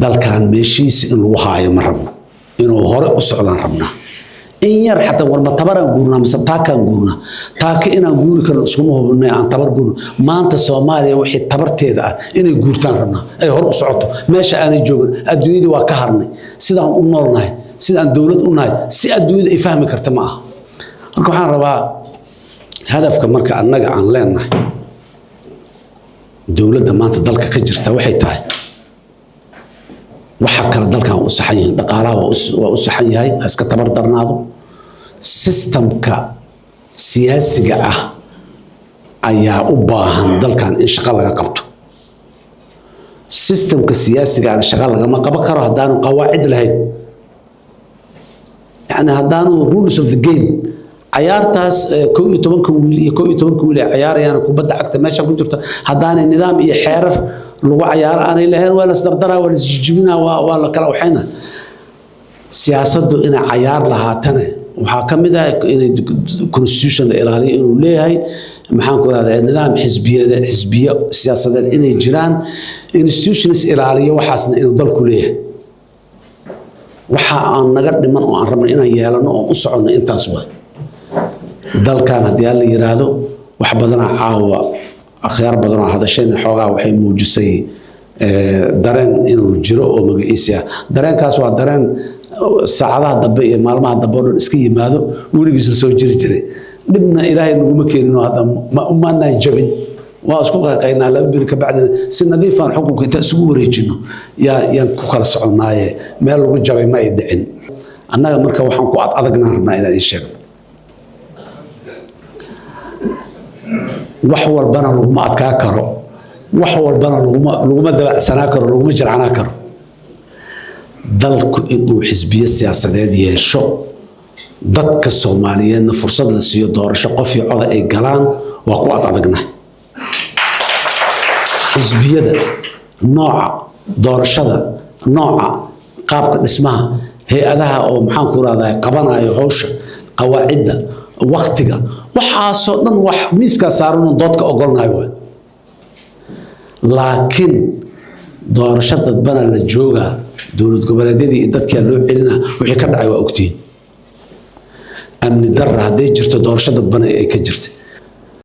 dalkan meeshiisa in lagu haayo ma rabno inuu hore u socdaan rabnaa in yar xataa warba tabaran guurnaa mise taakaan guurnaa taaka inaan guuri karno iskuma hubinay aan tabar guurno maanta Soomaaliya wixii tabarteeda ah inay guurtaan rabnaa ay hore u socoto meesha aanay joogin adduunyada waa ka harnay sidaan u noolnahay sidaan dawlad u nahay si adduunyada ay fahmi karta ma aha marka waxaan rabaa hadafka marka annaga aan leenahay dawladda maanta dalka ka jirta waxay tahay waxa kala dalkan u saxan yahay dhaqaalaha waa u saxan yahay iska tabar darnaado systemka siyaasiga ah ayaa u baahan dalkan in shaqo laga qabto systemka siyaasiga ah shaqo laga ma qaban karo hadaan qawaacid lahayn yani hadaan rules of the game ciyaartaas 12 wiil iyo 12 wiil ciyaarayaan kubadda cagta meesha ku jirto hadaan nidaam iyo xeerar lagu ciyaar aanay lahayn wala isdardara wala isjijibina waa la kala waxayna siyaasaddu in ciyaar lahaatana waxa kamid ah in constitution la ilaaliyo inuu leeyahay maxaan ku raadayay nidaam xisbiyo siyaasadeed inay jiraan institutions ilaaliyo waxaasna inuu dalku leeyahay waxa aan naga dhiman oo aan rabno inaan yeelano oo u socono intaas waa dalkan hadii la yiraahdo wax badan caawa akhyaar badan oo hadashayna xoogaa waxay muujisay dareen inuu jiro oo magaciisa dareenkaas waa dareen saacadaha dambe iyo maalmaha dambe oo iska yimaado weligiis la soo jiri jiray dibna ilaahay naguma keenino hadda ma umaanaan jabin waa isku qaqaynaa laba bir ka bacdina si nadiif ah xukunka inta isugu wareejino yaan ku kala soconaaye meel lagu jabay ma ay dhicin annaga marka waxaan ku adagnaa rabnaa inaan idin sheego wax walbana laguma adkaa karo wax walbana laguma dabacsanaa karo laguma jircanaa karo dalku inuu xisbiyo siyaasadeed yeesho dadka Soomaaliyeedna fursad la siiyo doorasho qof iyo cod ay galaan waa ku adagnahay xisbiyada nooca doorashada nooca qaabka dhismaha hay'adaha oo maxaan ku raadayay qabanayo hawsha qawaacidda waqtiga waxaasoo dhan wax miiska saaran doodka ogolnahay waa laakiin doorasho dadbana la jooga dawlad goboleedyadii dadka loo celina wixii ka dhacay waa ogtiin amni darra haday jirto doorasho dadbana ay ka jirtay